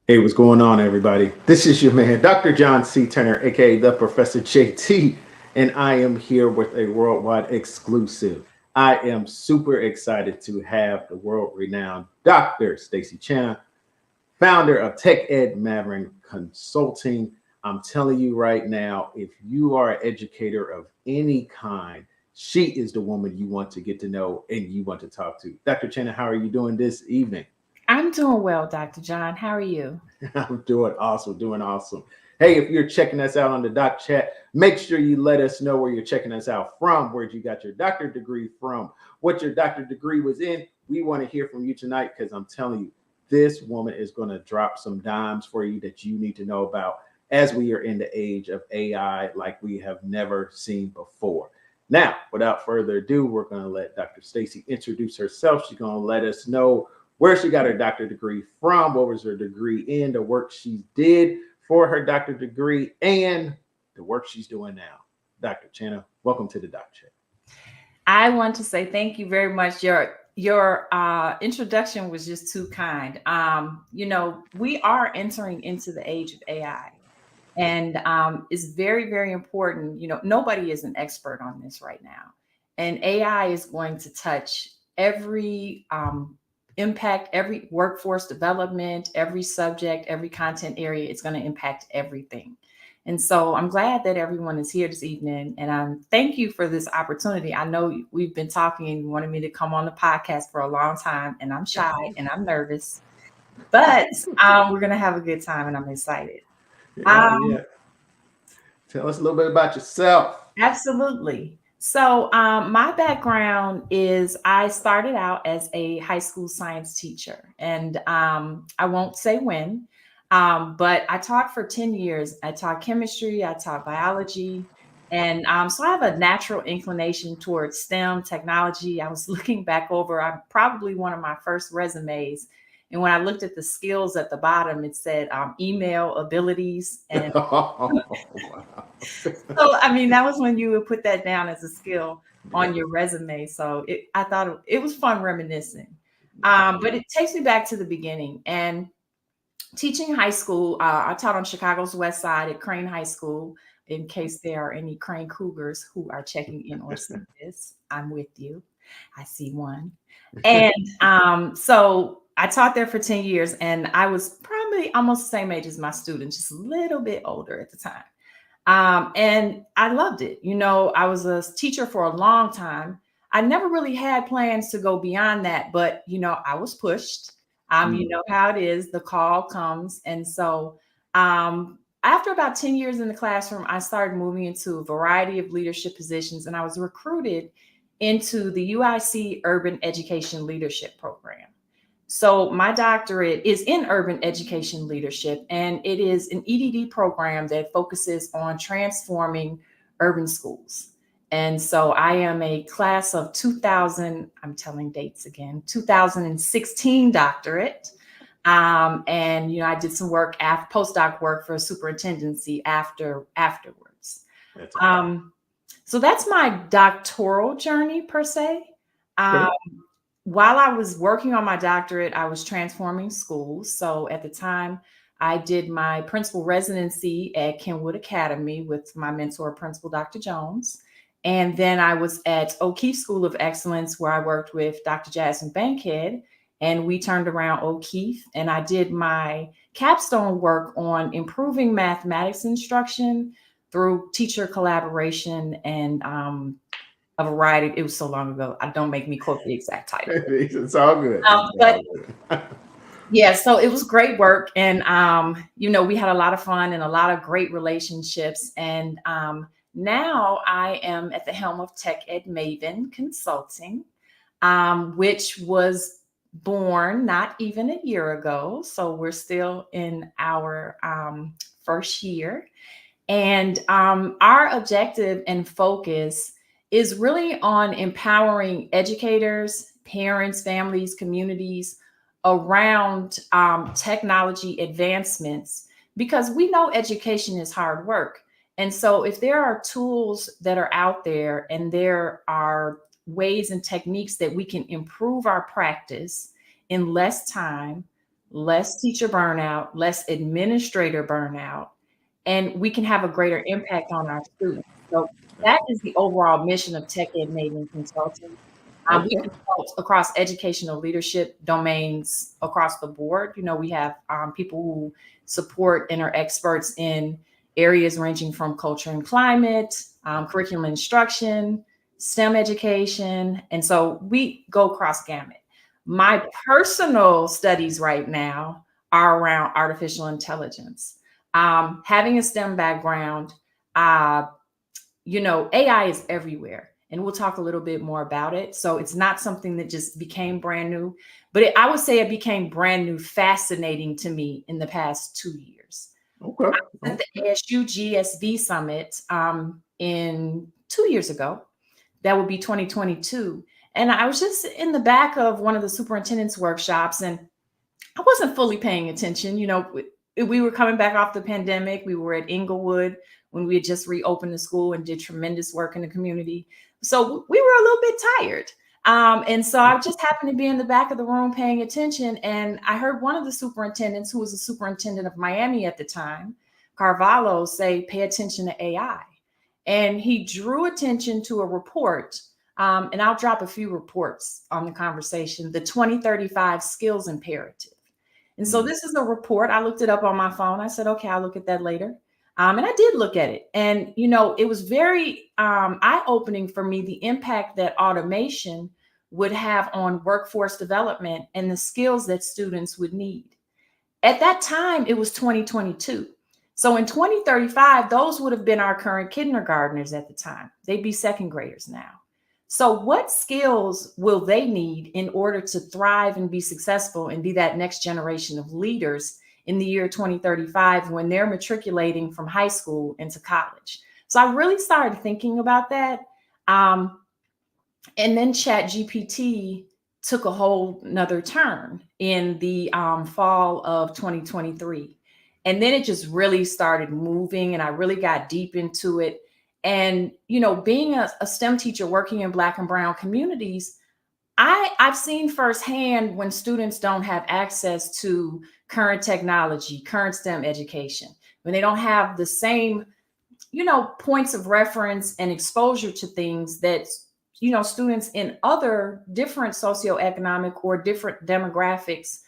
Hey, what's going on, everybody? This is your man, Dr. John C. Turner, aka the Professor JT, and I am here with a worldwide exclusive. I am super excited to have the world renowned Dr. Stacie Chana, founder of TechEd Maven Consulting. I'm telling you right now, if you are an educator of any kind, she is the woman you want to get to know and you want to talk to. Dr. Chana, how are you doing this evening? I'm doing well, Dr. John. How are you? I'm doing awesome, doing awesome. Hey, if you're checking us out on the doc chat, make sure you let us know where you're checking us out from, where you got your doctorate degree from, what your doctorate degree was in. We want to hear from you tonight because I'm telling you, this woman is going to drop some dimes for you that you need to know about as we are in the age of AI like we have never seen before. Now, without further ado, we're going to let Dr. Stacie introduce herself. She's going to let us know where she got her doctorate degree from, what was her degree in, the work she did for her doctorate degree, and the work she's doing now. Dr. Chana, welcome to the Doc Chat. I want to say thank you very much. Your introduction was just too kind. We are entering into the age of AI, and it's very, very important. Nobody is an expert on this right now, and AI is going to touch every impact, every workforce development, every subject, every content area. It's going to impact everything. And so I'm glad that everyone is here this evening. And thank you for this opportunity. I know we've been talking and you wanted me to come on the podcast for a long time, and I'm shy and I'm nervous, but we're going to have a good time and I'm excited. Yeah, Um, yeah. Tell us a little bit about yourself. Absolutely. So, my background is I started out as a high school science teacher, and I won't say when, but I taught for 10 years. I taught chemistry, I taught biology, and so I have a natural inclination towards STEM technology. I was looking back over, I probably one of my first resumes. And when I looked at the skills at the bottom, it said email abilities. And Oh, wow. so, I mean, that was when you would put that down as a skill Yeah, on your resume. So I thought it was fun reminiscing. yeah, But yeah. it takes me back to the beginning and teaching high school. I taught on Chicago's West Side at Crane High School. In case there are any Crane Cougars who are checking in or see this, I'm with you. I see one. And so I taught there for 10 years, and I was probably almost the same age as my students, just a little bit older at the time. And I loved it. I was a teacher for a long time. I never really had plans to go beyond that, but I was pushed. You Mm. know how it is, the call comes. And so after about 10 years in the classroom, I started moving into a variety of leadership positions, and I was recruited into the UIC Urban Education Leadership Program. So my doctorate is in urban education leadership, and it is an EDD program that focuses on transforming urban schools. And so I am a class of 2000, I'm telling dates again, 2016 doctorate. And I did some work after postdoc work for superintendency afterwards. That's awesome. Um, so that's my doctoral journey per se. Um, Okay. while I was working on my doctorate, I was transforming schools. So at the time, I did my principal residency at Kenwood Academy with my mentor, Principal Dr. Jones. And then I was at O'Keefe School of Excellence, where I worked with Dr. Jasmine Bankhead. And we turned around O'Keefe, and I did my capstone work on improving mathematics instruction through teacher collaboration and a variety. It was so long ago. I don't make me quote the exact title. It's all good. It's But all good. yeah, so it was great work, and we had a lot of fun and a lot of great relationships. And now I am at the helm of TechEd Maven Consulting, which was born not even a year ago. So we're still in our first year. And our objective and focus is really on empowering educators, parents, families, communities around technology advancements, because we know education is hard work. And so, if there are tools that are out there and there are ways and techniques that we can improve our practice in less time less teacher burnout, less administrator burnout, and we can have a greater impact on our students. So that is the overall mission of TechEd Maven Consulting. We Okay. consult across educational leadership domains across the board. We have people who support and are experts in areas ranging from culture and climate, curriculum instruction, STEM education. And so we go cross gamut. My personal studies right now are around artificial intelligence. Having a STEM background, uh, AI is everywhere. And we'll talk a little bit more about it. So it's not something that just became brand new, but I would say it became brand new, fascinating to me in the past 2 years. Okay. I was at the ASU GSV Summit in 2 years ago. That would be 2022. And I was just in the back of one of the superintendent's workshops, and I wasn't fully paying attention. We were coming back off the pandemic. We were at Inglewood when we had just reopened the school and did tremendous work in the community. So we were a little bit tired. And so I just happened to be in the back of the room paying attention. And I heard one of the superintendents, who was the superintendent of Miami at the time, Carvalho, say, pay attention to AI. And he drew attention to a report. And I'll drop a few reports on the conversation, the 2035 skills imperative. And so this is a report. I looked it up on my phone. I said, okay, I'll look at that later. And I did look at it. And, it was very eye-opening for me, the impact that automation would have on workforce development and the skills that students would need. At that time, it was 2022. So in 2035, those would have been our current kindergartners at the time. They'd be second graders now. So what skills will they need in order to thrive and be successful and be that next generation of leaders in the year 2035 when they're matriculating from high school into college? So I really started thinking about that. And then ChatGPT took a whole nother turn in the fall of 2023. And then it just really started moving, and I really got deep into it. And, being a STEM teacher working in Black and Brown communities, I've seen firsthand when students don't have access to current technology, current STEM education, when they don't have the same, points of reference and exposure to things that, students in other different socioeconomic or different demographics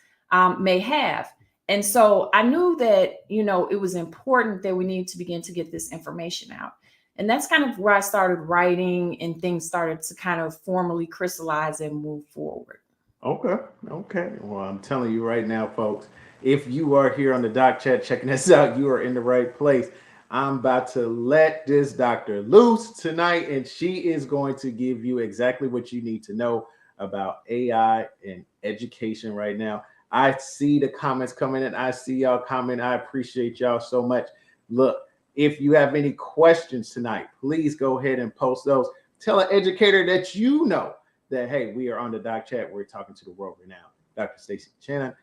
may have. And so I knew that, it was important that we needed to begin to get this information out. And that's kind of where I started writing, and things started to kind of formally crystallize and move forward. Okay. Okay. Well, I'm telling you right now, folks, if you are here on the Doc Chat checking us out, you are in the right place. I'm about to let this doctor loose tonight, and she is going to give you exactly what you need to know about AI and education right now. I see the comments coming in. I see y'all comment. I appreciate y'all so much. Look, if you have any questions tonight, please go ahead and post those. Tell an educator that you know that, hey, we are on the Doc Chat. We're talking to the world right now. Dr. Stacie Chana.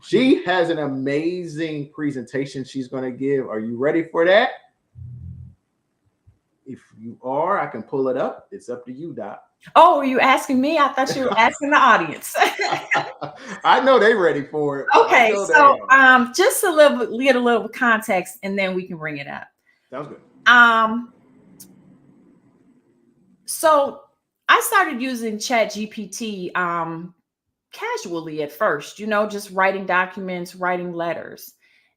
She has an amazing presentation she's going to give. Are you ready for that? If you are, I can pull it up. It's up to you, Doc. Oh, were you asking me? I thought you were asking the audience. I know they're ready for it. Okay, so just get a little context, and then we can bring it up. Sounds good. So I started using ChatGPT casually at first, just writing documents, writing letters.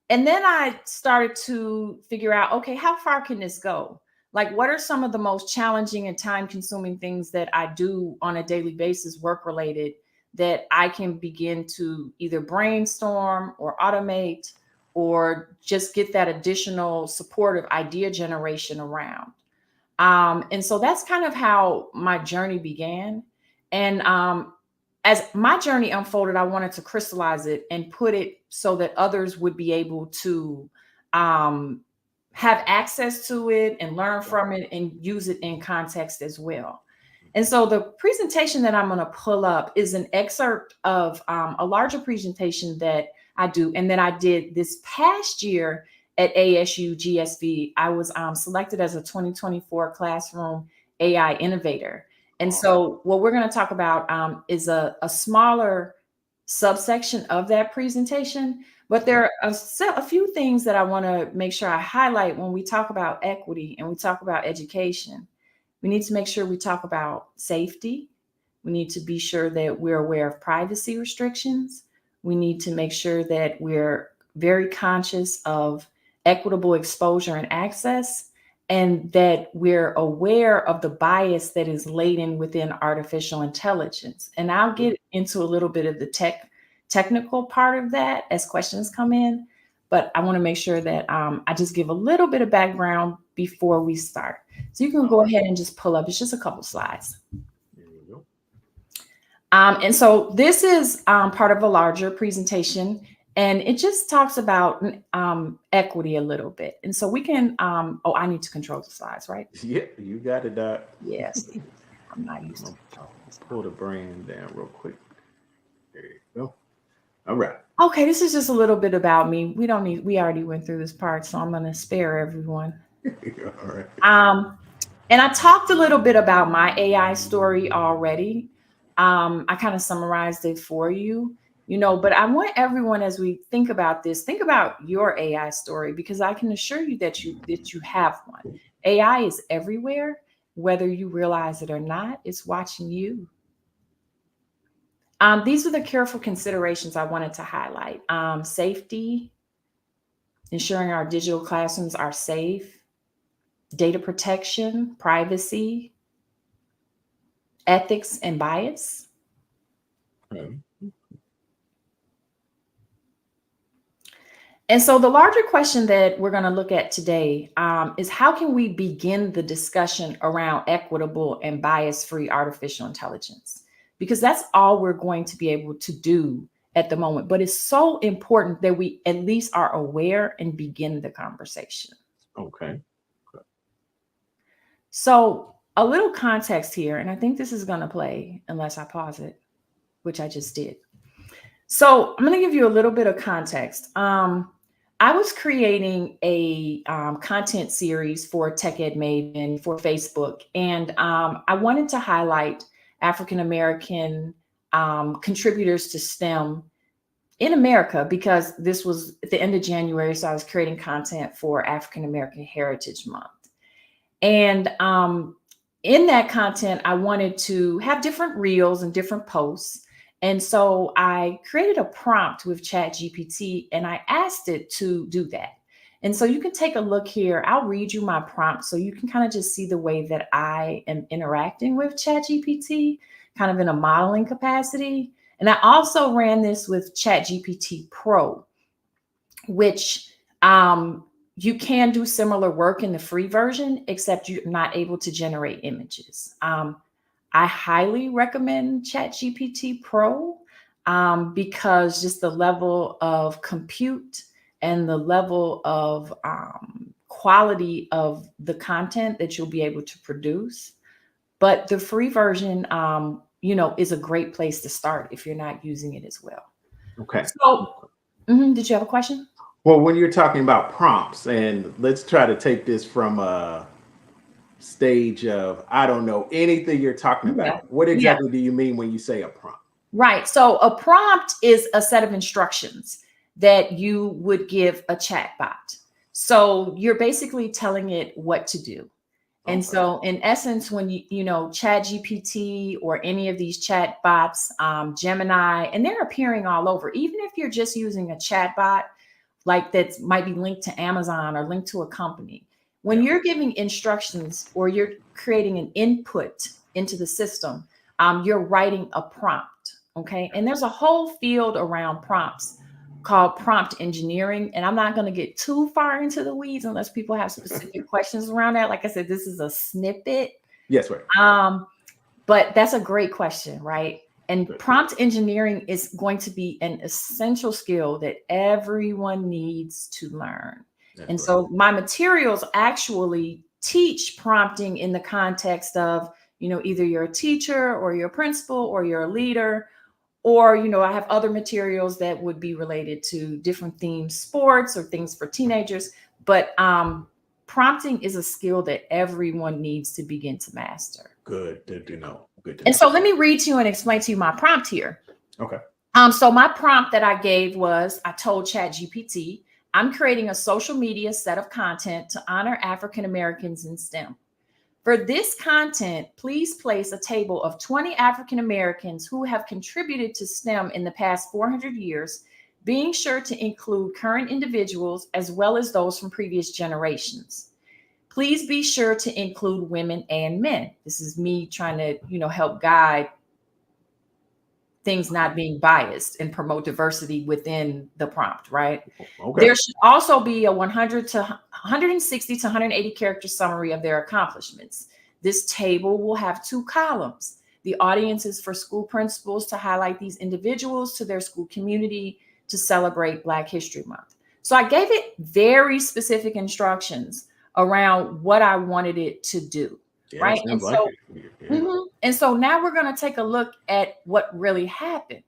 And then I started to figure out, okay, how far can this go? Like, what are some of the most challenging and time-consuming things that I do on a daily basis, work-related, that I can begin to either brainstorm or automate, or just get that additional supportive idea generation around? And so that's kind of how my journey began. And as my journey unfolded, I wanted to crystallize it and put it so that others would be able to have access to it and learn from it and use it in context as well. And so the presentation that I'm going to pull up is an excerpt of a larger presentation that I do, and that I did this past year at ASU GSV. I was selected as a 2024 Classroom AI Innovator. And so what we're going to talk about is a smaller subsection of that presentation. But there are a few things that I want to make sure I highlight when we talk about equity and we talk about education. We need to make sure we talk about safety. We need to be sure that we're aware of privacy restrictions. We need to make sure that we're very conscious of equitable exposure and access, and that we're aware of the bias that is latent within artificial intelligence. And I'll get into a little bit of the technical part of that as questions come in, but I want to make sure that I just give a little bit of background before we start. So you can go ahead and just pull up, it's just a couple slides. There you go. And so this is part of a larger presentation, and it just talks about equity a little bit. And so we can, oh, I need to control the slides, right? Yeah, you got it, Doc. Yes, I'm not used to pull the brand down real quick. There you go. All right. Okay, this is just a little bit about me. We already went through this part, so I'm going to spare everyone. All right. And I talked a little bit about my AI story already. I kind of summarized it for you, but I want everyone, as we think about this, think about your AI story, because I can assure you that you have one. AI is everywhere, whether you realize it or not. It's watching you. These are the careful considerations I wanted to highlight. Safety, ensuring our digital classrooms are safe, data protection, privacy, ethics, and bias. And so the larger question that we're going to look at today is, how can we begin the discussion around equitable and bias-free artificial intelligence? Because that's all we're going to be able to do at the moment. But it's so important that we at least are aware and begin the conversation. Okay. So a little context here, and I think this is going to play unless I pause it, which I just did. So I'm going to give you a little bit of context. I was creating a content series for TechEd Maven for Facebook, and I wanted to highlight African-American contributors to STEM in America, because this was at the end of January, so I was creating content for African-American Heritage Month. And in that content, I wanted to have different reels and different posts. And so I created a prompt with ChatGPT, and I asked it to do that. And so you can take a look here. I'll read you my prompt so you can kind of just see the way that I am interacting with ChatGPT, kind of in a modeling capacity. And I also ran this with ChatGPT Pro, which you can do similar work in the free version, except you're not able to generate images. I highly recommend ChatGPT Pro because just the level of compute and the level of quality of the content that you'll be able to produce. But the free version, is a great place to start if you're not using it as well. Okay. So, did you have a question? Well, when you're talking about prompts, and let's try to take this from a stage of, I don't know anything you're talking about. Yeah. What exactly do you mean when you say a prompt? Right. So a prompt is a set of instructions that you would give a chatbot. So you're basically telling it what to do. And so in essence, when you ChatGPT or any of these chat bots, Gemini, and they're appearing all over, even if you're just using a chat bot, like that might be linked to Amazon or linked to a company, when you're giving instructions or you're creating an input into the system, you're writing a prompt. Okay. And there's a whole field around prompts called prompt engineering. And I'm not going to get too far into the weeds unless people have specific questions around that. Like I said, this is a snippet. Yes, right. But that's a great question, right? And prompt engineering is going to be an essential skill that everyone needs to learn. That's and so my materials actually teach prompting in the context of, either you're a teacher or you're a principal or you're a leader, or, I have other materials that would be related to different themes, sports or things for teenagers. But prompting is a skill that everyone needs to begin to master. Good to know. Good to know. And so let me read to you and explain to you my prompt here. Okay. So my prompt that I gave was, I told ChatGPT, I'm creating a social media set of content to honor African Americans in STEM. For this content, please place a table of 20 African Americans who have contributed to STEM in the past 400 years, being sure to include current individuals as well as those from previous generations. Please be sure to include women and men. This is me trying to, help guide things not being biased and promote diversity within the prompt, right? Okay. There should also be a 160 to 180 character summary of their accomplishments. This table will have 2 columns. The audience is for school principals to highlight these individuals to their school community to celebrate Black History Month. So I gave it very specific instructions around what I wanted it to do. Yeah, right. sounds like it. Yeah. And so now we're going to take a look at what really happened.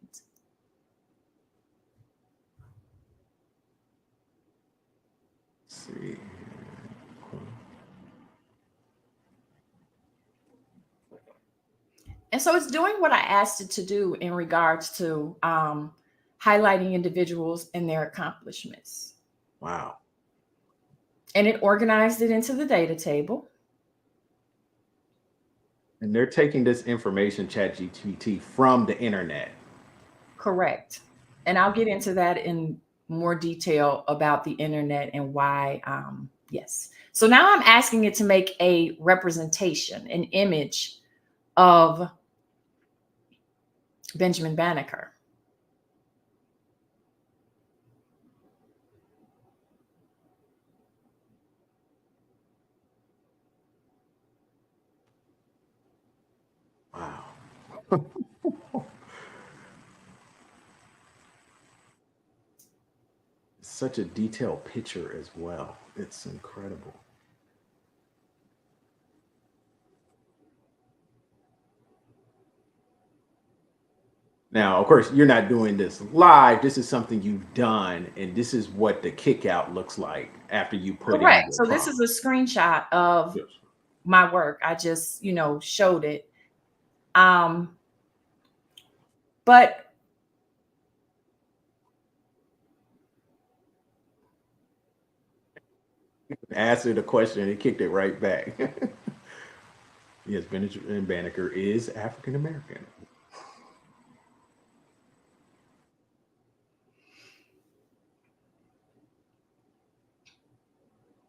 Let's see. And so it's doing what I asked it to do in regards to highlighting individuals and their accomplishments. Wow. And it organized it into the data table. And they're taking this information, ChatGPT, from the internet. Correct. And I'll get into that in more detail about the internet and why. Yes. So now I'm asking it to make a representation, an image of Benjamin Banneker. Wow. Such a detailed picture as well. It's incredible. Now, of course, you're not doing this live. This is something you've done, and this is what the kick out looks like after you put it. Correct. So this is a screenshot of my work. I just, showed it. But answer the question, it kicked it right back. Yes, Benjamin Banneker is African American.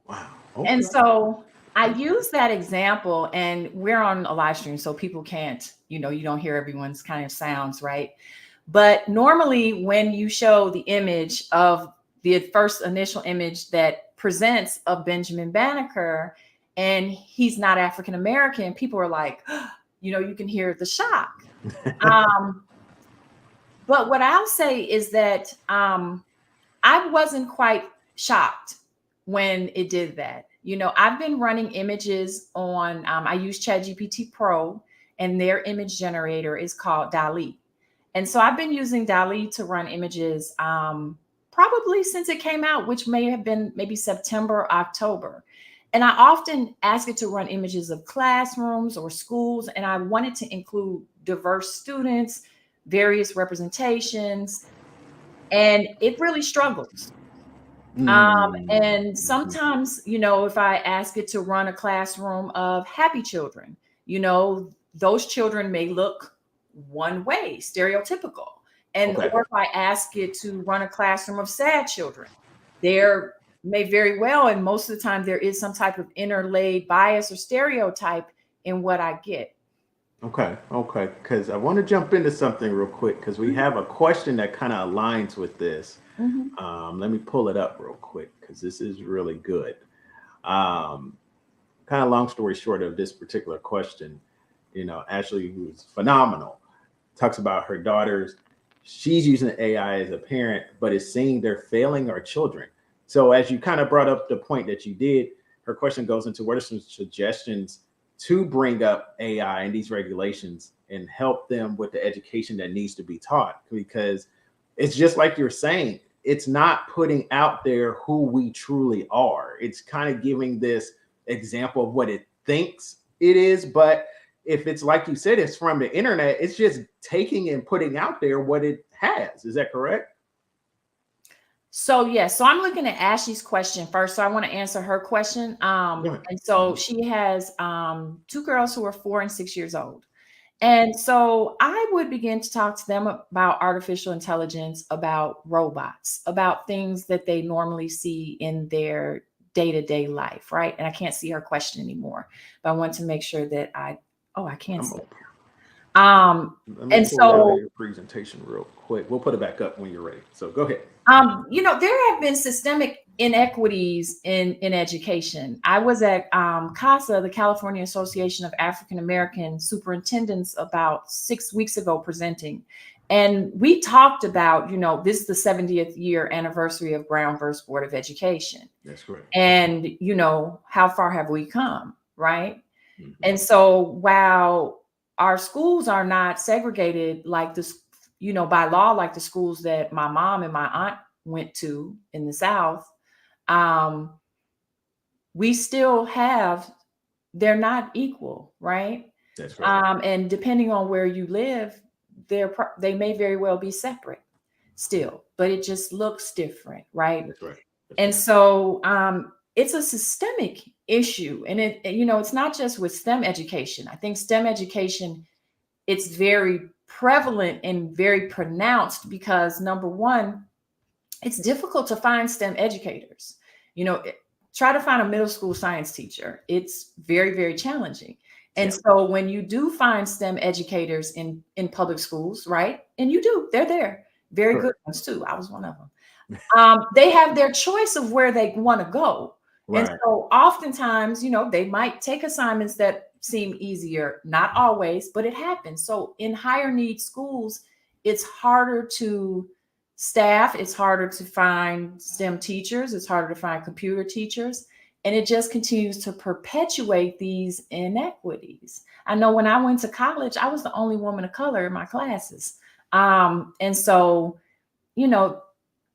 Wow. Okay. And so I use that example, and we're on a live stream, so people can't, you don't hear everyone's kind of sounds, right? But normally when you show the image of the first initial image that presents of Benjamin Banneker and he's not African American, people are like, you can hear the shock. But what I'll say is that I wasn't quite shocked when it did that. I've been running images on, I use ChatGPT Pro, and their image generator is called DALL-E. And so I've been using DALL-E to run images probably since it came out, which may have been maybe September, October. And I often ask it to run images of classrooms or schools, and I wanted to include diverse students, various representations, and it really struggles. And sometimes, if I ask it to run a classroom of happy children, those children may look one way, stereotypical. And or if I ask it to run a classroom of sad children, there may very well, and most of the time there is some type of interlaid bias or stereotype in what I get. Okay. Because I want to jump into something real quick, because we have a question that kind of aligns with this. Let me pull it up real quick, because this is really good. Kind of long story short of this particular question, Ashley, who's phenomenal, talks about her daughters. She's using AI as a parent, but is seeing they're failing our children. So as you kind of brought up the point that you did, her question goes into what are some suggestions to bring up AI and these regulations and help them with the education that needs to be taught? Because it's just like you're saying, it's not putting out there who we truly are. It's kind of giving this example of what it thinks it is. But if it's like you said, it's from the internet, it's just taking and putting out there what it has. Is that correct? So yes, so I'm looking at Ashley's question first. So I want to answer her question. And so she has 2 girls who are 4 and 6 years old. And so I would begin to talk to them about artificial intelligence, about robots, about things that they normally see in their day-to-day life, right? And I can't see her question anymore, but I want to make sure that I can't see. Let me And pull out so your presentation real quick. We'll put it back up when you're ready. So go ahead. there have been systemic inequities in education. I was at CASA, the California Association of African American Superintendents, about 6 weeks ago presenting. And we talked about, this is the 70th year anniversary of Brown versus Board of Education. That's correct. And, how far have we come, right? Mm-hmm. And so while our schools are not segregated like this, by law, like the schools that my mom and my aunt went to in the South, we still they're not equal, right? That's right. And depending on where you live, they may very well be separate still, but it just looks different, right? That's right. And so it's a systemic issue, and it's not just with STEM education. I think STEM education, it's very prevalent and very pronounced because, number one, it's difficult to find STEM educators. Try to find a middle school science teacher. It's very, very challenging. And so when you do find STEM educators in public schools, right? And they're there. Very good ones too. I was one of them. They have their choice of where they want to go. Right. And so oftentimes, they might take assignments that seem easier, not always, but it happens. So in higher need schools, it's harder to staff, it's harder to find STEM teachers, it's harder to find computer teachers, and it just continues to perpetuate these inequities. I know when I went to college, I was the only woman of color in my classes. And so,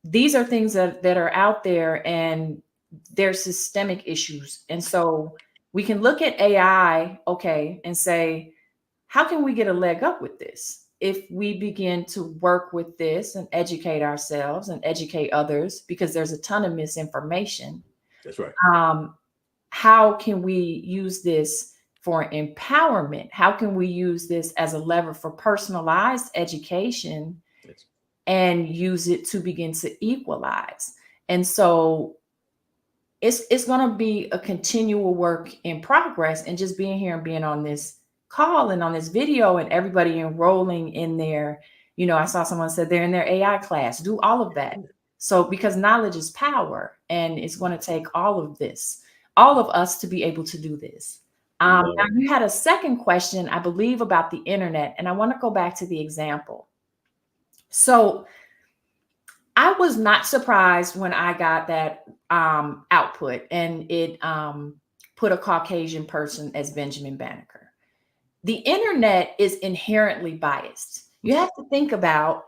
these are things that are out there, and they're systemic issues. And so we can look at AI, and say, how can we get a leg up with this? If we begin to work with this and educate ourselves and educate others, because there's a ton of misinformation. That's right. How can we use this for empowerment? How can we use this as a lever for personalized education and use it to begin to equalize? And so it's going to be a continual work in progress, and just being here and being on this call and on this video and everybody enrolling in their, I saw someone said they're in their AI class, do all of that. So because knowledge is power, and it's going to take all of us to be able to do this. Now you had a second question, I believe, about the internet, and I want to go back to the example. So I was not surprised when I got that output, and it put a Caucasian person as Benjamin Banneker. The internet is inherently biased. You have to think about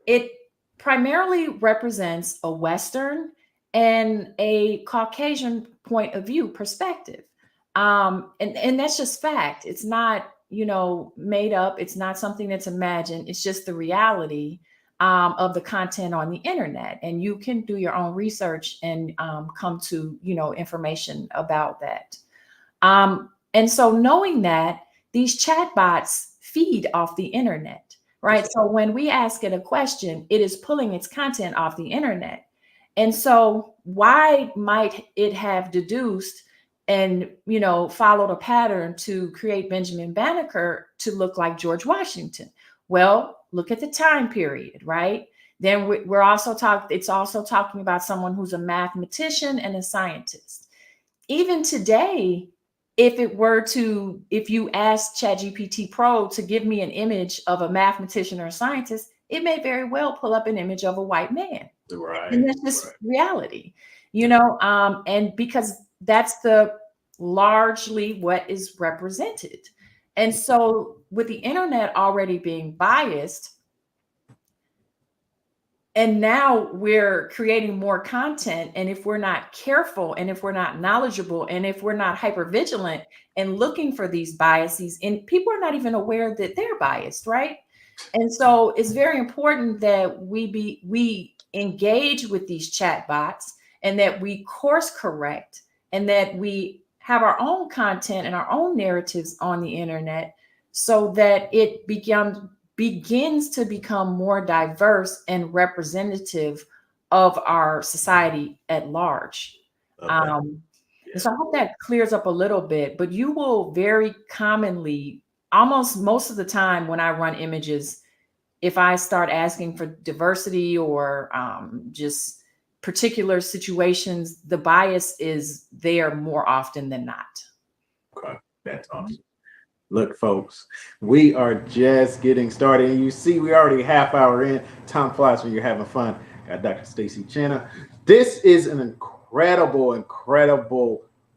it primarily represents a Western and a Caucasian point of view perspective. And that's just fact. It's not, made up. It's not something that's imagined. It's just the reality of the content on the internet. And you can do your own research and come to, information about that. And so knowing that, these chatbots feed off the internet, right? So when we ask it a question, it is pulling its content off the internet. And so why might it have deduced and, followed a pattern to create Benjamin Banneker to look like George Washington? Well, look at the time period, right? Then we're also it's also talking about someone who's a mathematician and a scientist. Even today, if you ask ChatGPT Pro to give me an image of a mathematician or a scientist, it may very well pull up an image of a white man. Right. And that's just reality, and because that's largely what is represented. And so with the internet already being biased, and now we're creating more content. And if we're not careful, and if we're not knowledgeable, and if we're not hypervigilant and looking for these biases, and people are not even aware that they're biased, right? And so it's very important that we engage with these chat bots and that we course correct and that we have our own content and our own narratives on the internet so that it begins to become more diverse and representative of our society at large. Okay. And so I hope that clears up a little bit, but you will very commonly, almost most of the time when I run images, if I start asking for diversity or just particular situations, the bias is there more often than not. Okay, that's awesome. Look, folks, we are just getting started. And you see, we already half hour in. Time flies when you're having fun. Got Dr. Stacie Chana. This is an incredible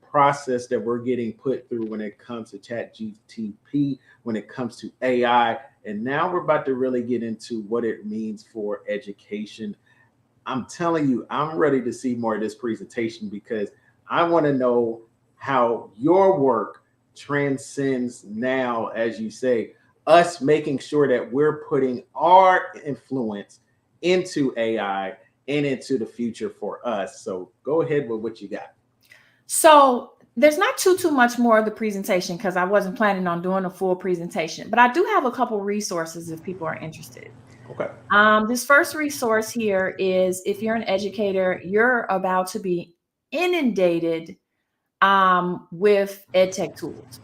process that we're getting put through when it comes to ChatGPT, when it comes to AI. And now we're about to really get into what it means for education. I'm telling you, I'm ready to see more of this presentation because I want to know how your work transcends now, as you say, us making sure that we're putting our influence into AI and into the future for us. So go ahead with what you got. So there's not too much more of the presentation because I wasn't planning on doing a full presentation, but I do have a couple resources if people are interested. Okay. This first resource here is if you're an educator, you're about to be inundated with EdTech tools.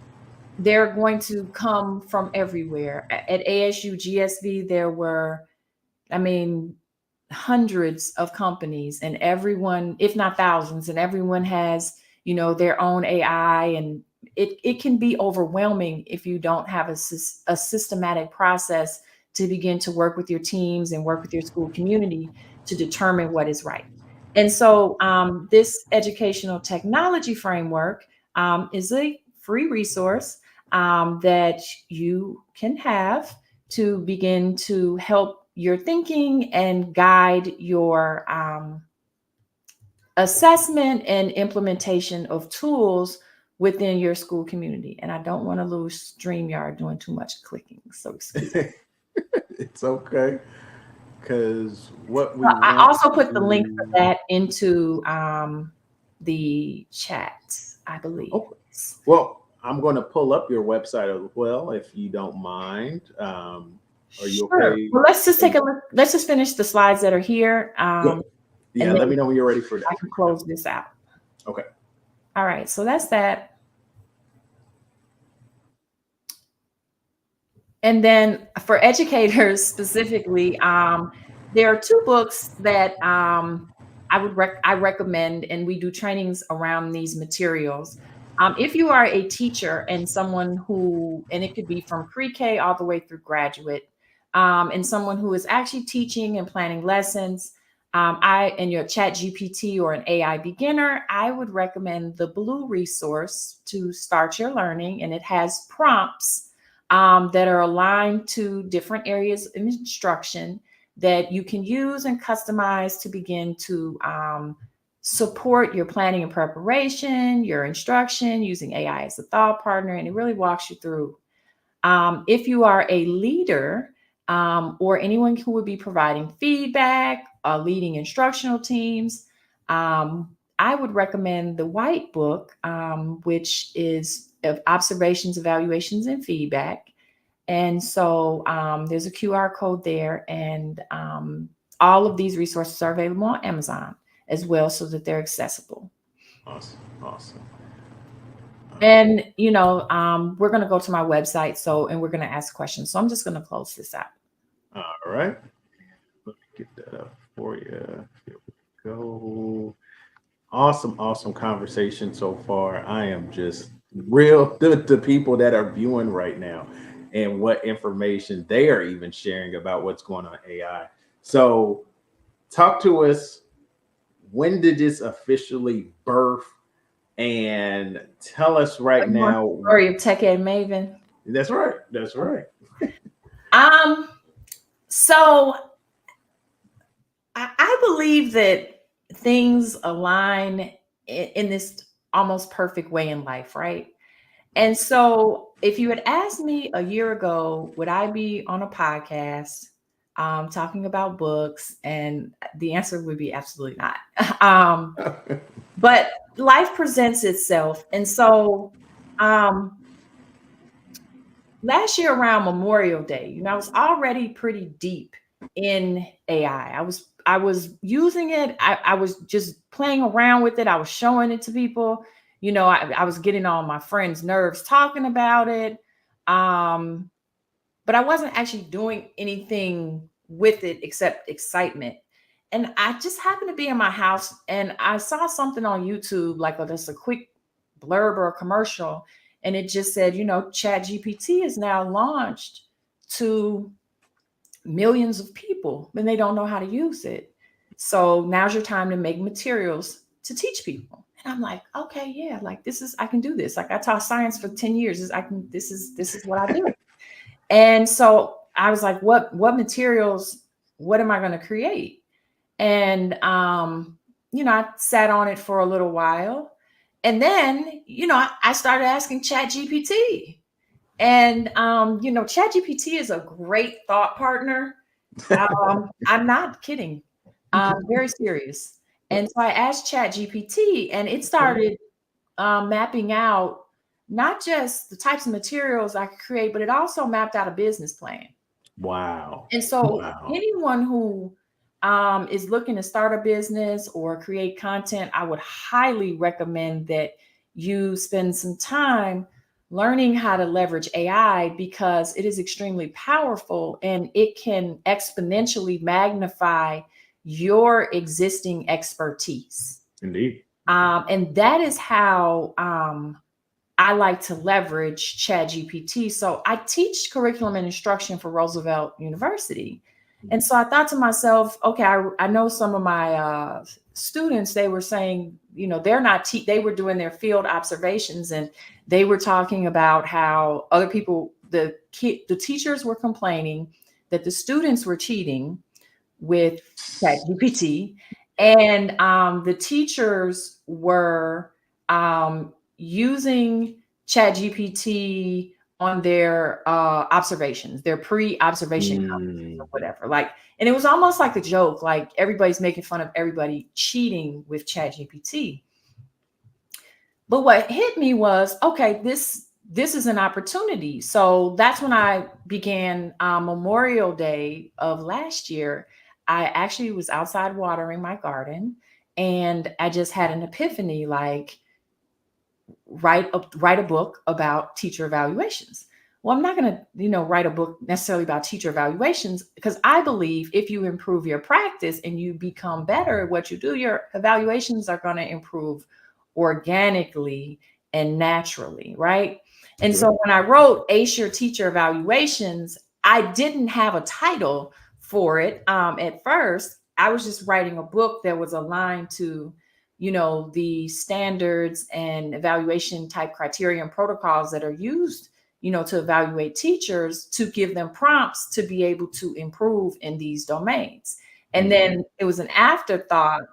They're going to come from everywhere. At ASU GSV, there were, hundreds of companies, and everyone, if not thousands, and everyone has, their own AI, and it can be overwhelming if you don't have a systematic process to begin to work with your teams and work with your school community to determine what is right. And so this educational technology framework is a free resource that you can have to begin to help your thinking and guide your assessment and implementation of tools within your school community. And I don't want to lose StreamYard doing too much clicking. So excuse me. It's okay. Because what we I also put the link for that into the chat, I believe. Okay. Well, I'm going to pull up your website as well, if you don't mind. Are you Sure. okay? Well, let's just take a look. Let's just finish the slides that are here. Yeah, let me know when you're ready for that. I can close this out. Okay. All right. So that's that. And then for educators specifically, there are two books that I recommend, and we do trainings around these materials. If you are a teacher and someone and it could be from pre-K all the way through graduate, and someone who is actually teaching and planning lessons, and you're a ChatGPT or an AI beginner, I would recommend the Blue resource to start your learning, and it has prompts that are aligned to different areas of instruction that you can use and customize to begin to support your planning and preparation, your instruction, using AI as a thought partner, and it really walks you through. If you are a leader or anyone who would be providing feedback, leading instructional teams, I would recommend the White Book, which is of observations, evaluations, and feedback. And so there's a QR code there, and all of these resources are available on Amazon as well, so that they're accessible. Awesome. And, we're going to go to my website. And we're going to ask questions. So I'm just going to close this out. All right. Let me get that up for you. Here we go. Awesome conversation so far. I am just real to people that are viewing right now and what information they are even sharing about what's going on AI. So talk to us. When did this officially birth? And tell us right now. Story of TechEd Maven. That's right. So I believe that things align in this almost perfect way in life, right? And so if you had asked me a year ago, would I be on a podcast talking about books? And the answer would be absolutely not. But life presents itself. And so last year around Memorial Day, I was already pretty deep in AI. I was using it. I was just playing around with it. I was showing it to people. I was getting on my friends' nerves talking about it. Um, but I wasn't actually doing anything with it except excitement. And I just happened to be in my house and I saw something on YouTube, like just a quick blurb or a commercial, and it just said, Chat GPT is now launched to millions of people and they don't know how to use it. So now's your time to make materials to teach people. And I'm like, okay, yeah, like I can do this. Like I taught science for 10 years. This is what I do. And so I was like, what materials, what am I going to create? And, I sat on it for a little while. And then, I started asking Chat GPT. And, Chat GPT is a great thought partner. I'm not kidding. Very serious. And so I asked Chat GPT and it started mapping out not just the types of materials I could create, but it also mapped out a business plan. Wow. And so Wow. anyone who is looking to start a business or create content, I would highly recommend that you spend some time learning how to leverage AI because it is extremely powerful and it can exponentially magnify your existing expertise. Indeed. And that is how I like to leverage ChatGPT. So I teach curriculum and instruction for Roosevelt University. And so I thought to myself, okay, I know some of my students, they were saying, they're not, they were doing their field observations and they were talking about how other people, the teachers were complaining that the students were cheating with ChatGPT. And the teachers were using ChatGPT on their observations, their pre-observation conferences or whatever. And it was almost like a joke, like everybody's making fun of everybody cheating with ChatGPT. But what hit me was, okay, this is an opportunity. So that's when I began Memorial Day of last year. I actually was outside watering my garden and I just had an epiphany, like write a book about teacher evaluations. Well, I'm not going to, write a book necessarily about teacher evaluations because I believe if you improve your practice and you become better at what you do, your evaluations are going to improve organically and naturally, right? And so when I wrote Ace Your Teacher Evaluations, I didn't have a title for it at first. I was just writing a book that was aligned to the standards and evaluation type criteria and protocols that are used, to evaluate teachers, to give them prompts to be able to improve in these domains. And then it was an afterthought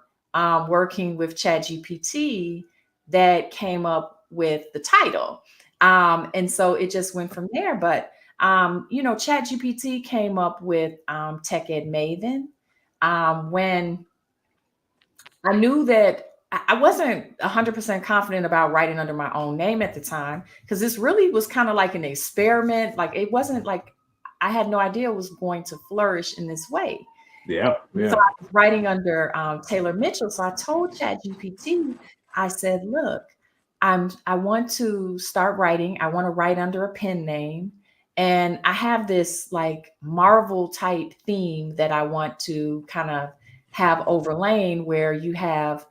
working with ChatGPT that came up with the title. And so it just went from there. But, ChatGPT came up with TechEd Maven when I knew that I wasn't 100% confident about writing under my own name at the time, because this really was kind of like an experiment. Like it wasn't like I had no idea it was going to flourish in this way. Yeah. So I was writing under Taylor Mitchell. So I told ChatGPT, I said, look, I want to start writing. I want to write under a pen name. And I have this like Marvel type theme that I want to kind of have overlain, where you have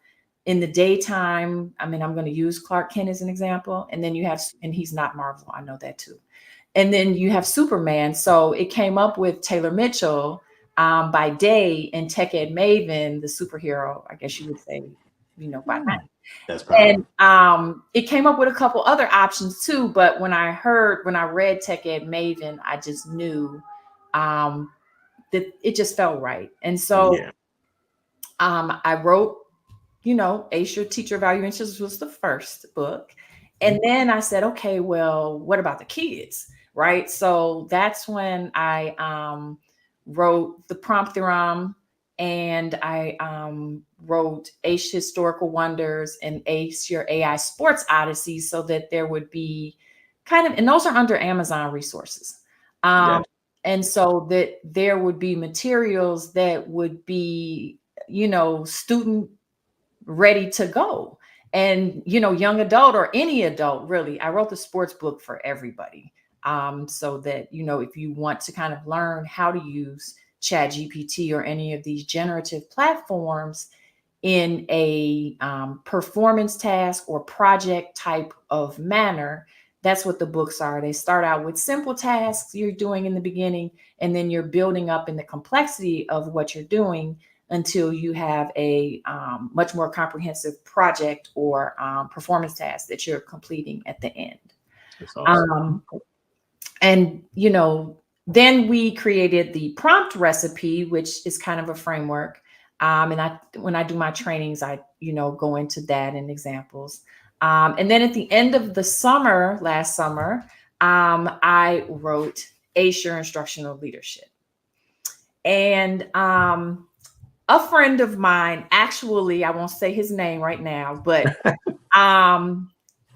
in the daytime, I'm going to use Clark Kent as an example. And then you have, and he's not Marvel, I know that too. And then you have Superman. So it came up with Taylor Mitchell by day and TechEd Maven, the superhero, I guess you would say, by night. That's powerful. And it came up with a couple other options too. But when I read TechEd Maven, I just knew that it just felt right. And so I wrote, Ace Your Teacher Evaluations was the first book. And then I said, okay, well, what about the kids? Right. So that's when I wrote the prompt theorem, and I wrote Ace Historical Wonders and Ace Your AI Sports Odyssey, so that there would be kind of, and those are under Amazon resources. Gotcha. And so that there would be materials that would be, student ready to go. And, young adult or any adult, really. I wrote the sports book for everybody. So that, if you want to kind of learn how to use ChatGPT or any of these generative platforms in a performance task or project type of manner, that's what the books are. They start out with simple tasks you're doing in the beginning, and then you're building up in the complexity of what you're doing until you have a much more comprehensive project or performance task that you're completing at the end. That's awesome. And, then we created the prompt recipe, which is kind of a framework. And when I do my trainings, I, go into that and examples. And then at the end of the summer, last summer, I wrote Ace Your Instructional Leadership. And a friend of mine, actually, I won't say his name right now, but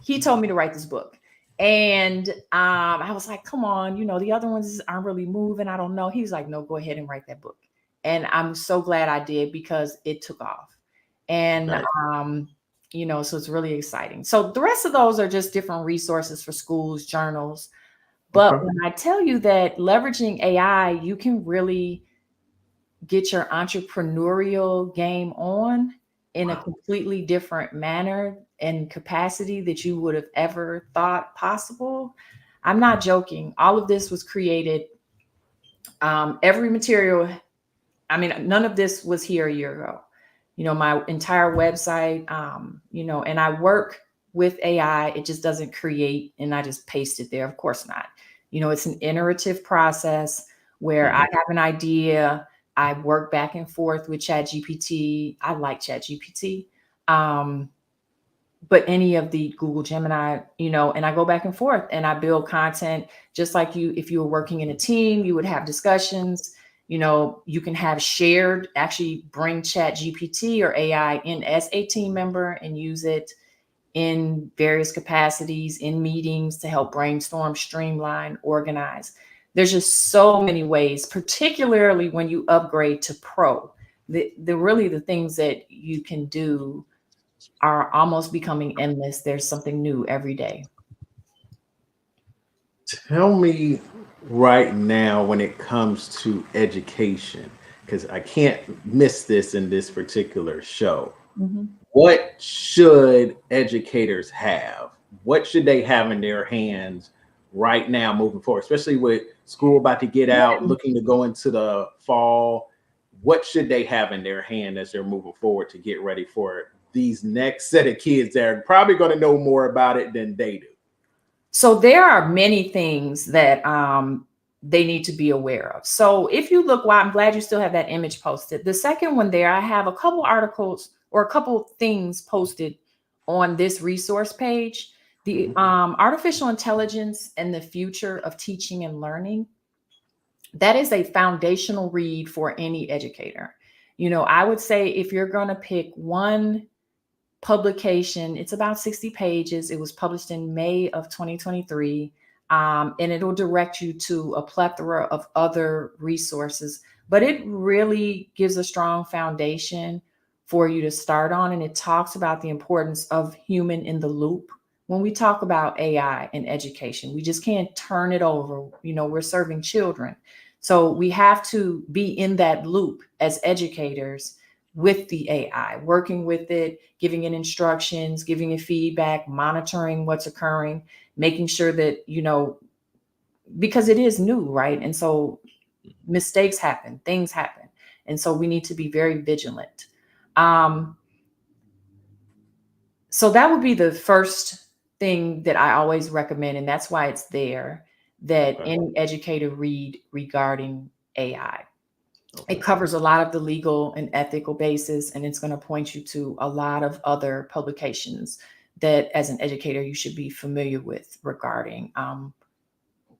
he told me to write this book. And I was like, come on, the other ones aren't really moving. I don't know. He was like, no, go ahead and write that book. And I'm so glad I did, because it took off. And, Right. So it's really exciting. So the rest of those are just different resources for schools, journals. But Okay. when I tell you that leveraging AI, you can really get your entrepreneurial game on in a Wow. completely different manner and capacity that you would have ever thought possible. I'm not joking. All of this was created. Every material, none of this was here a year ago. My entire website, and I work with AI. It just doesn't create and I just paste it there. Of course not. It's an iterative process where I have an idea. I work back and forth with ChatGPT. I like ChatGPT. But any of the Google Gemini, and I go back and forth and I build content just like you. If you were working in a team, you would have discussions. You can have shared, actually bring ChatGPT or AI in as a team member and use it in various capacities in meetings to help brainstorm, streamline, organize. There's just so many ways, particularly when you upgrade to pro. The things that you can do are almost becoming endless. There's something new every day. Tell me right now when it comes to education, because I can't miss this in this particular show. Mhm. What should educators have? What should they have in their hands right now moving forward, especially with school about to get out, looking to go into the fall? What should they have in their hand as they're moving forward to get ready for these next set of kids that are probably going to know more about it than they do? So there are many things that they need to be aware of. So if you look, well, I'm glad you still have that image posted. The second one there, I have a couple articles or a couple things posted on this resource page. The artificial intelligence and the future of teaching and learning. That is a foundational read for any educator. I would say if you're going to pick one publication, it's about 60 pages. It was published in May of 2023. And it'll direct you to a plethora of other resources, but it really gives a strong foundation for you to start on. And it talks about the importance of human in the loop. When we talk about AI in education, we just can't turn it over. We're serving children. So we have to be in that loop as educators with the AI, working with it, giving it instructions, giving it feedback, monitoring what's occurring, making sure that, because it is new, right? And so mistakes happen, things happen. And so we need to be very vigilant. So that would be the first thing that I always recommend. And that's why it's there, that Okay. any educator read regarding AI. Okay. It covers a lot of the legal and ethical basis, and it's going to point you to a lot of other publications that as an educator, you should be familiar with regarding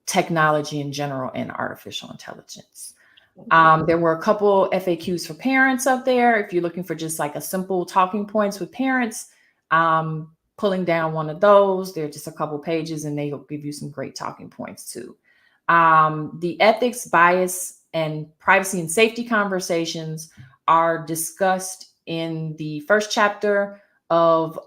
technology in general and artificial intelligence. There were a couple FAQs for parents up there. If you're looking for just like a simple talking points with parents, pulling down one of those, they're just a couple pages and they'll give you some great talking points too. The ethics, bias, and privacy and safety conversations are discussed in the first chapter of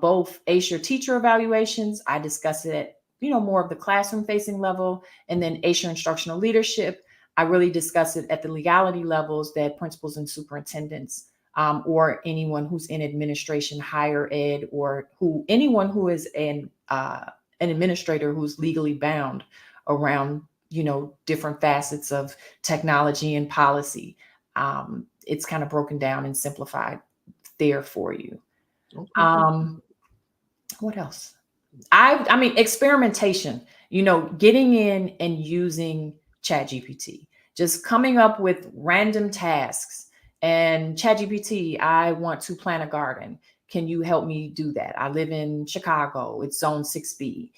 both ASHR teacher evaluations. I discuss it at, more of the classroom facing level, and then ASHR instructional leadership. I really discuss it at the legality levels that principals and superintendents or anyone who's in administration, higher ed, or anyone who is an administrator who's legally bound around, different facets of technology and policy. It's kind of broken down and simplified there for you. Okay. What else? I mean, experimentation, getting in and using ChatGPT, just coming up with random tasks and ChatGPT, I want to plant a garden. Can you help me do that? I live in Chicago. It's zone 6B.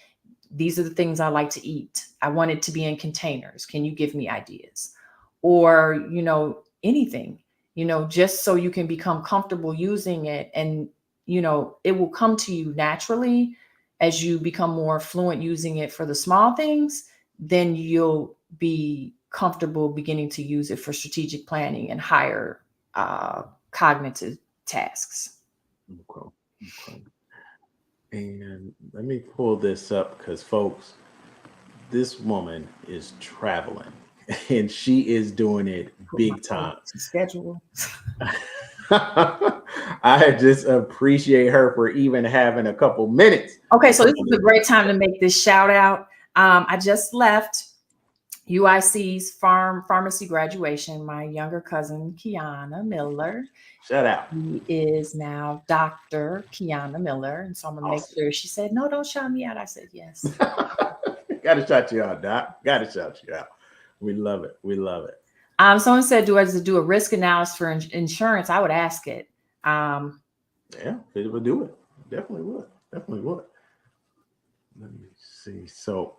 These are the things I like to eat. I want it to be in containers. Can you give me ideas? Or, anything, just so you can become comfortable using it. And, it will come to you naturally as you become more fluent using it for the small things. Then you'll be comfortable beginning to use it for strategic planning and higher cognitive tasks. Okay. And let me pull this up because, folks, this woman is traveling and she is doing it big time. Schedule. I just appreciate her for even having a couple minutes. Okay, so this is a great time to make this shout out. I just left UIC's pharmacy graduation. My younger cousin, Kiana Miller. Shout out. He is now Dr. Kiana Miller. And so I'm going to make sure. She said, no, don't shout me out. I said, yes. Got to shout you out, Doc. Got to shout you out. We love it. We love it. Someone said, do I do a risk analysis for insurance? I would ask it. Yeah, it would do it. Definitely would. Let me see. So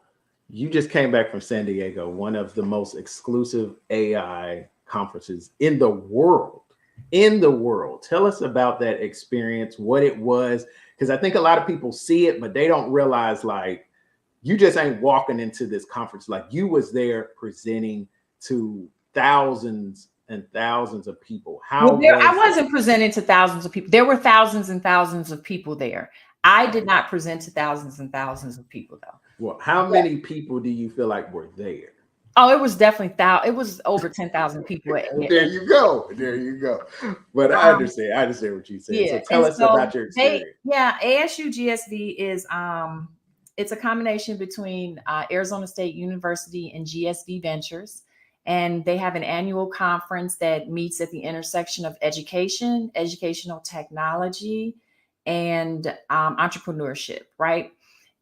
you just came back from San Diego, one of the most exclusive AI conferences in the world. Tell us about that experience, what it was, because I think a lot of people see it, but they don't realize, like, you just ain't walking into this conference. Like, you was there presenting to thousands and thousands of people. I wasn't presenting to thousands of people. There were thousands and thousands of people there. I did not present to thousands and thousands of people, though. Well, how many people do you feel like were there? Oh, it was definitely it was over 10,000 people. There you go. But I understand what you said. Yeah. So tell us about your experience. ASU GSV is it's a combination between Arizona State University and GSV Ventures. And they have an annual conference that meets at the intersection of education, educational technology, and entrepreneurship, right?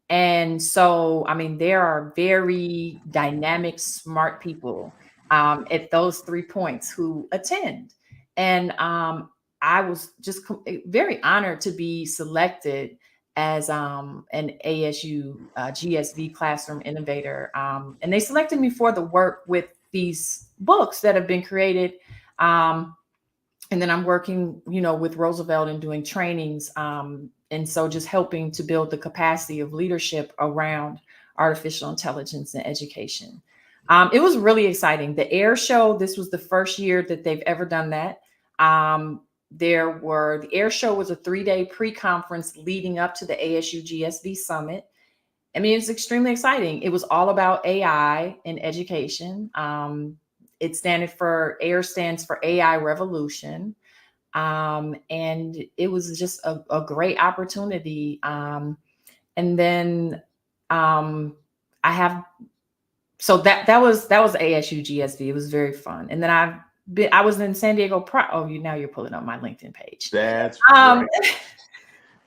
And so, I mean, there are very dynamic, smart people at those 3 points who attend. And I was just very honored to be selected as an ASU GSV classroom innovator. And they selected me for the work with these books that have been created. And then I'm working, with Roosevelt and doing trainings. And so just helping to build the capacity of leadership around artificial intelligence and education. It was really exciting. The AIR show, this was the first year that they've ever done that. The AIR show was a 3-day pre-conference leading up to the ASU GSV Summit. I mean, it's extremely exciting. It was all about AI in education. AIR stands for AI Revolution. And it was just a great opportunity. And then that was ASU GSV. It was very fun. And then I was in San Diego. Now you're pulling up my LinkedIn page. That's right.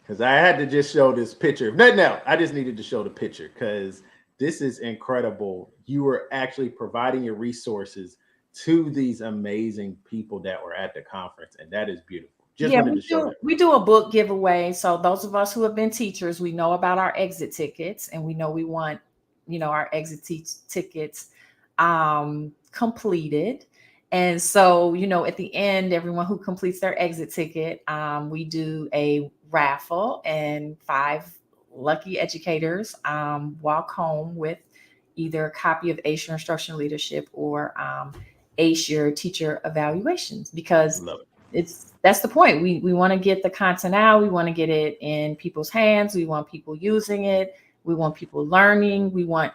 Because I had to just show this picture. No, I just needed to show the picture because this is incredible. You were actually providing your resources to these amazing people that were at the conference, and that is beautiful. Just wanted to show that. We do a book giveaway. So those of us who have been teachers, we know about our exit tickets, and we know we want, our exit tickets completed. And so, at the end, everyone who completes their exit ticket, we do a raffle, and 5 lucky educators walk home with either a copy of ACE Your Instructional Leadership or ACE Your Teacher Evaluations, because that's the point. We want to get the content out. We want to get it in people's hands. We want people using it. We want people learning.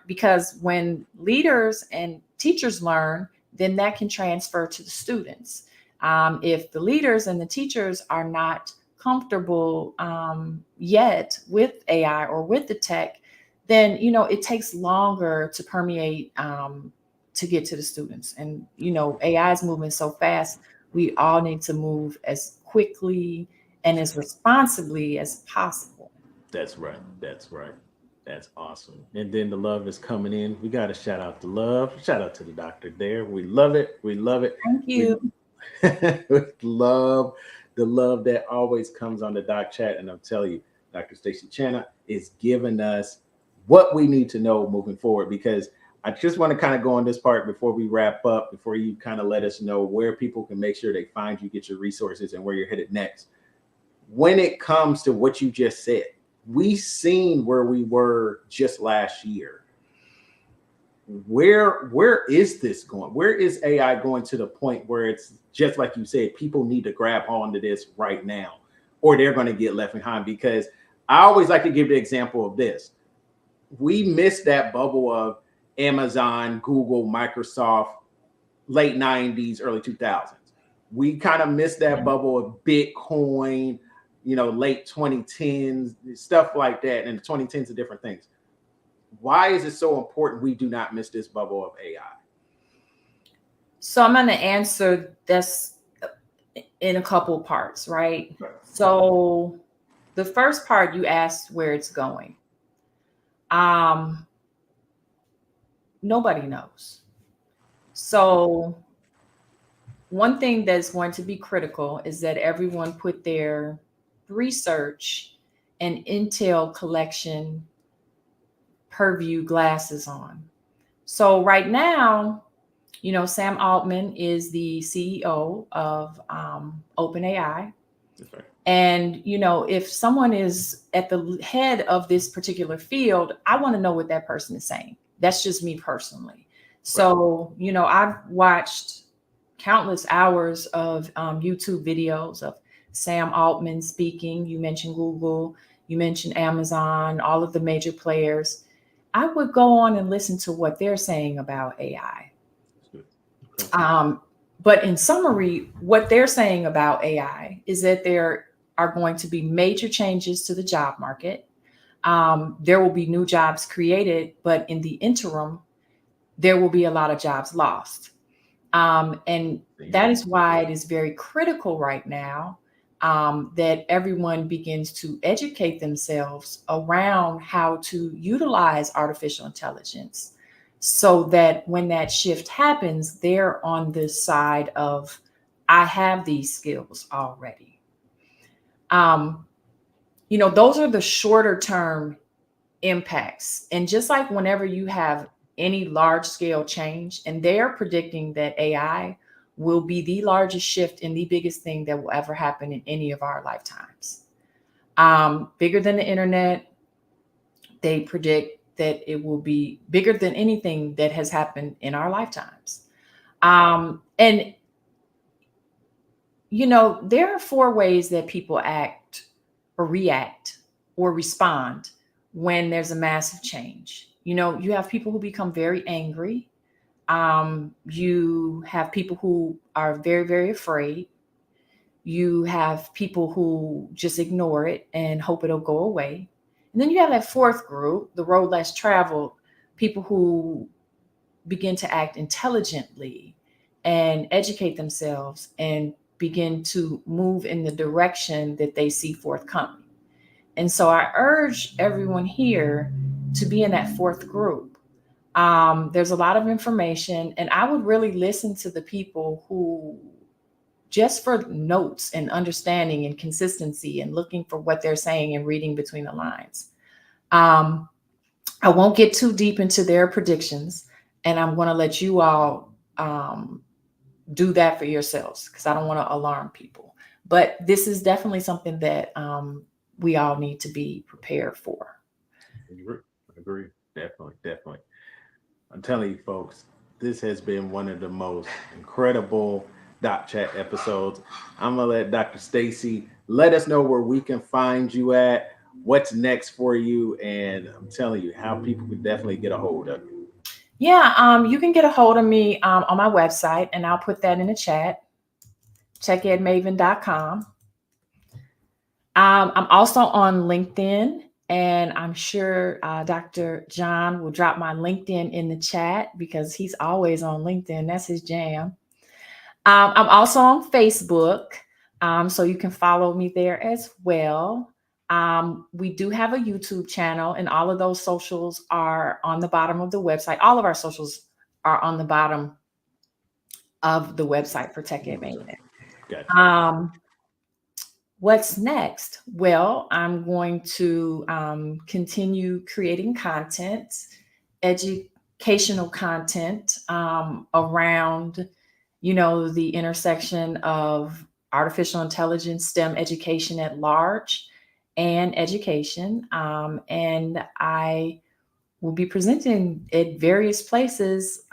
Because when leaders and teachers learn, then that can transfer to the students. If the leaders and the teachers are not comfortable yet with AI or with the tech, then, it takes longer to permeate to get to the students. And, AI is moving so fast. We all need to move as quickly and as responsibly as possible. That's right. That's right. That's awesome. And then the love is coming in. We got to shout out the love. Shout out to the doctor there. We love it. We love it. Thank you. We love the love that always comes on the doc chat. And I'm telling you, Dr. Stacie Chana is giving us what we need to know moving forward, because I just want to kind of go on this part before we wrap up, before you kind of let us know where people can make sure they find you, get your resources, and where you're headed next. When it comes to what you just said, we seen where we were just last year. Where is this going? Where is AI going to the point where it's just like you said, people need to grab onto this right now, or they're going to get left behind? Because I always like to give the example of this. We missed that bubble of Amazon, Google, Microsoft, late 90s, early 2000s. We kind of missed that bubble of Bitcoin, late 2010s, stuff like that. And the 2010s are different things. Why is it so important we do not miss this bubble of AI? So I'm going to answer this in a couple parts, right? So the first part, you asked where it's going. Nobody knows. So one thing that's going to be critical is that everyone put their research and intel collection purview glasses on. So right now, Sam Altman is the CEO of OpenAI. Okay. And, if someone is at the head of this particular field, I want to know what that person is saying. That's just me personally. So, I've watched countless hours of YouTube videos of Sam Altman speaking. You mentioned Google, you mentioned Amazon, all of the major players. I would go on and listen to what they're saying about AI. But in summary, what they're saying about AI is that there are going to be major changes to the job market. There will be new jobs created, but in the interim, there will be a lot of jobs lost. And that is why it is very critical right now that everyone begins to educate themselves around how to utilize artificial intelligence, so that when that shift happens, they're on this side of, I have these skills already. Those are the shorter term impacts. And just like whenever you have any large scale change, and they are predicting that AI will be the largest shift and the biggest thing that will ever happen in any of our lifetimes. Bigger than the internet. They predict that it will be bigger than anything that has happened in our lifetimes. And, there are 4 ways that people act or react or respond when there's a massive change. You have people who become very angry. You have people who are very, very afraid. You have people who just ignore it and hope it'll go away. And then you have that 4th group, the road less traveled, people who begin to act intelligently and educate themselves and begin to move in the direction that they see forthcoming. And so I urge everyone here to be in that 4th group. There's a lot of information, and I would really listen to the people who just for notes and understanding and consistency and looking for what they're saying and reading between the lines. I won't get too deep into their predictions, and I'm going to let you all do that for yourselves because I don't want to alarm people. But this is definitely something that we all need to be prepared for. Agree. Definitely. I'm telling you, folks, this has been one of the most incredible Doc Chat episodes. I'm going to let Dr. Stacie let us know where we can find you at, what's next for you, and I'm telling you how people can definitely get a hold of you. Yeah, you can get a hold of me on my website, and I'll put that in the chat, TechEdMaven.com. I'm also on LinkedIn, and I'm sure Dr. John will drop my LinkedIn in the chat because he's always on LinkedIn. That's his jam. I'm also on Facebook, so you can follow me there as well. We do have a YouTube channel, and all of those socials are on the bottom of the website. All of our socials are on the bottom of the website for TechEd Maven. Gotcha. What's next? Well, I'm going to continue creating content, educational content around, the intersection of artificial intelligence, STEM education at large, and education. And I will be presenting at various places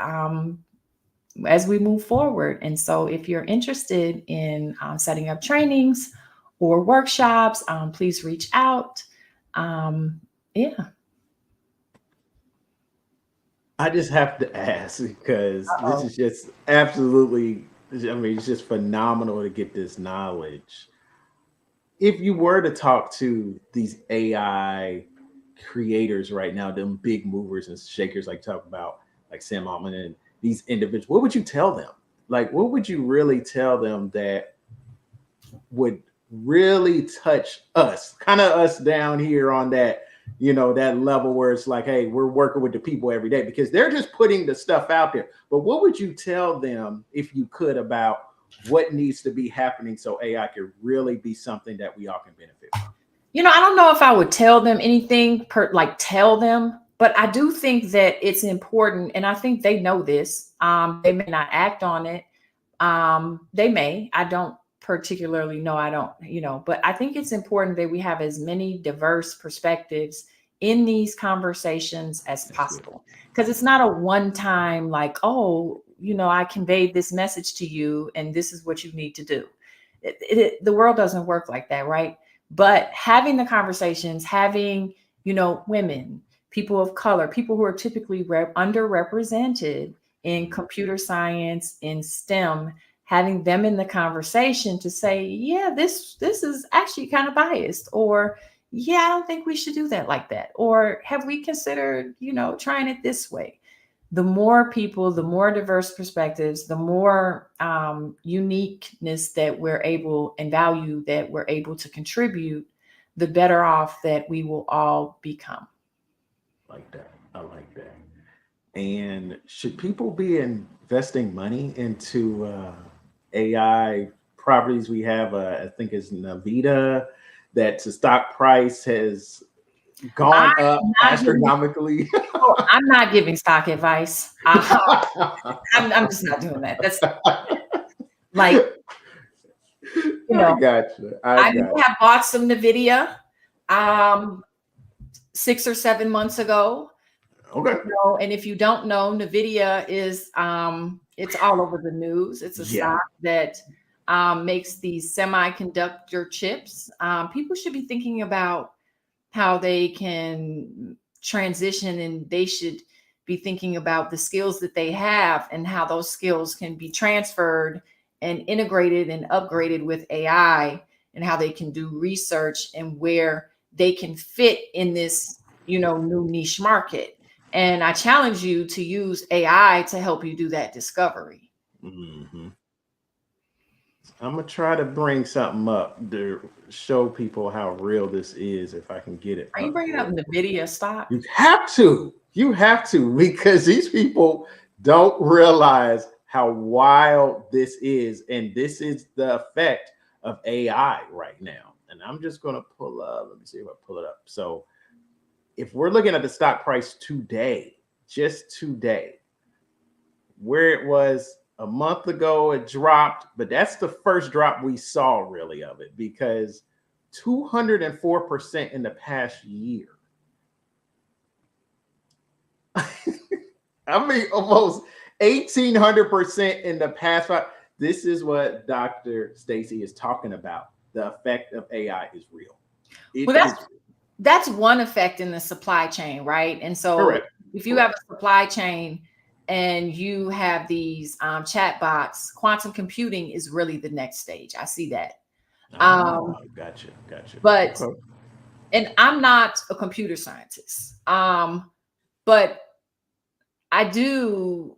as we move forward. And so if you're interested in setting up trainings or workshops, please reach out. Yeah. I just have to ask because this is just absolutely, it's just phenomenal to get this knowledge. If you were to talk to these AI creators right now, them big movers and shakers, like talk about like Sam Altman and these individuals, what would you tell them? Like, what would you really tell them that would really touch us, kind of us down here on that, that level where it's like, hey, we're working with the people every day because they're just putting the stuff out there. But what would you tell them if you could about what needs to be happening so AI could really be something that we all can benefit from? I don't know if I would tell them anything tell them, but I do think that it's important. And I think they know this. They may not act on it. They may. I don't particularly know. I don't, but I think it's important that we have as many diverse perspectives in these conversations as possible. Because it's not a one-time like, I conveyed this message to you and this is what you need to do. The world doesn't work like that, right? But having the conversations, having, women, people of color, people who are typically underrepresented in computer science, in STEM, having them in the conversation to say, yeah, this is actually kind of biased, or yeah, I don't think we should do that like that, or have we considered, trying it this way? The more people, the more diverse perspectives, the more uniqueness that we're able and value that we're able to contribute, the better off that we will all become. Like that. I like that. And should people be investing money into AI properties? We have, I think it's Nvidia, that the stock price has gone up astronomically. I'm not giving stock advice. I'm just not doing that. That's like, I got you. I have bought some Nvidia 6 or 7 months ago. Okay. And if you don't know, Nvidia is it's all over the news. It's a stock that makes these semiconductor chips. People should be thinking about how they can transition, and they should be thinking about the skills that they have and how those skills can be transferred and integrated and upgraded with AI, and how they can do research and where they can fit in this, new niche market. And I challenge you to use AI to help you do that discovery. Mm-hmm. I'm going to try to bring something up to show people how real this is, if I can get it. Are you bringing up Nvidia stock? You have to, because these people don't realize how wild this is. And this is the effect of AI right now. And I'm just going to pull up. Let me see if I pull it up. So if we're looking at the stock price today, just today, where it was a month ago, it dropped, but that's the first drop we saw really of it, because 204% in the past year. I mean, almost 1,800% in the past 5. This is what Dr. Stacie is talking about. The effect of AI is real. That's one effect in the supply chain, right? And so correct. If you have a supply chain and you have these chat bots, quantum computing is really the next stage. I see that. Gotcha. But, and I'm not a computer scientist, but I do,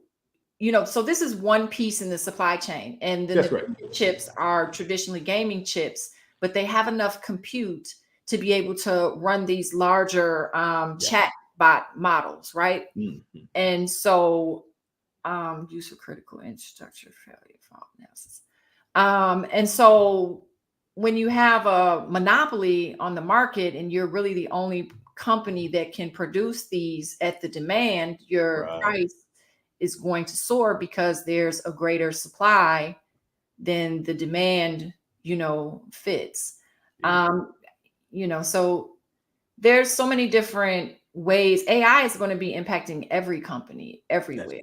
so this is one piece in the supply chain, and the chips are traditionally gaming chips, but they have enough compute to be able to run these larger chat bot models, right? Mm-hmm. And so use for critical infrastructure failure fault analysis. And so when you have a monopoly on the market and you're really the only company that can produce these at the demand, your price is going to soar because there's a greater supply than the demand, fits. So there's so many different ways. AI is going to be impacting every company everywhere.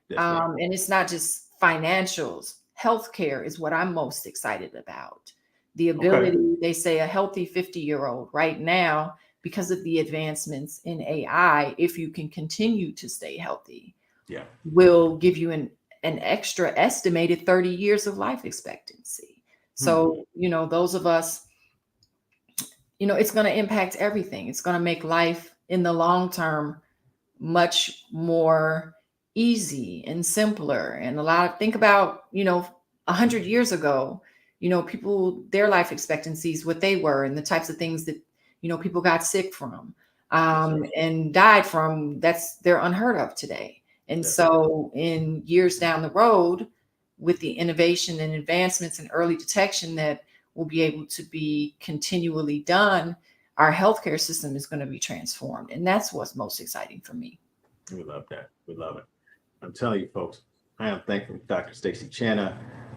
That's right. And it's not just financials. Healthcare is what I'm most excited about. The ability, they say a healthy 50-year-old right now, because of the advancements in AI, if you can continue to stay healthy, will give you an extra estimated 30 years of life expectancy. So, those of us, it's going to impact everything. It's going to make life in the long term much more easy and simpler. And think about, 100 years ago, people, their life expectancies, what they were, and the types of things that, people got sick from and died from, they're unheard of today. And so in years down the road, with the innovation and advancements in early detection that will be able to be continually done, our healthcare system is going to be transformed. And that's what's most exciting for me. We love that. We love it. I'm telling you, folks, I am thankful for Dr. Stacie Chana.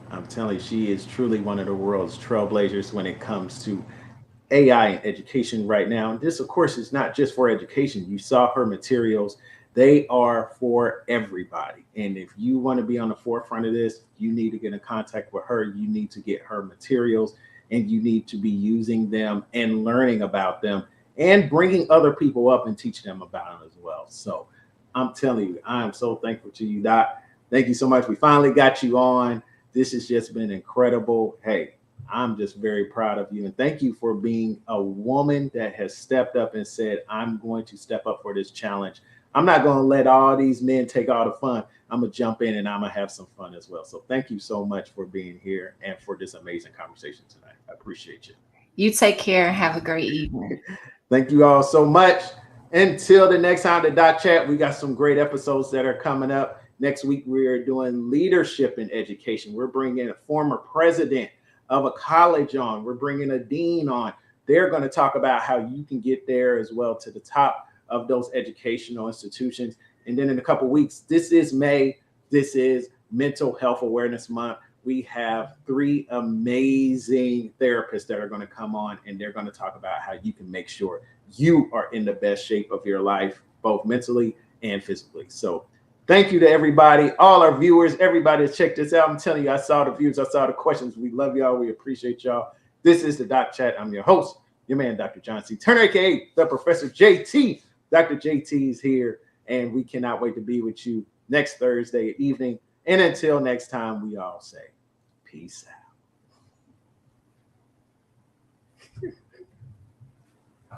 I'm telling you, she is truly one of the world's trailblazers when it comes to AI and education right now. And this, of course, is not just for education. You saw her materials. They are for everybody. And if you want to be on the forefront of this, you need to get in contact with her. You need to get her materials, and you need to be using them and learning about them and bringing other people up and teaching them about them as well. So I'm telling you, I am so thankful to you, Doc. Thank you so much. We finally got you on. This has just been incredible. Hey, I'm just very proud of you. And thank you for being a woman that has stepped up and said, I'm going to step up for this challenge. I'm not going to let all these men take all the fun. I'm going to jump in and I'm going to have some fun as well. So thank you so much for being here and for this amazing conversation tonight. I appreciate you. You take care. Have a great evening. Thank you all so much. Until the next time, the Doc Chat, we got some great episodes that are coming up. Next week, we are doing leadership in education. We're bringing a former president of a college on. We're bringing a dean on. They're going to talk about how you can get there as well to the top of those educational institutions. And then in a couple of weeks, this is May. This is Mental Health Awareness Month. We have 3 amazing therapists that are going to come on, and they're going to talk about how you can make sure you are in the best shape of your life, both mentally and physically. So thank you to everybody, all our viewers, everybody that checked this out. I'm telling you, I saw the views, I saw the questions. We love y'all. We appreciate y'all. This is the Doc Chat. I'm your host, your man, Dr. John C. Turner, aka the Professor JT. Dr. JT is here, and we cannot wait to be with you next Thursday evening. And until next time, we all say peace out.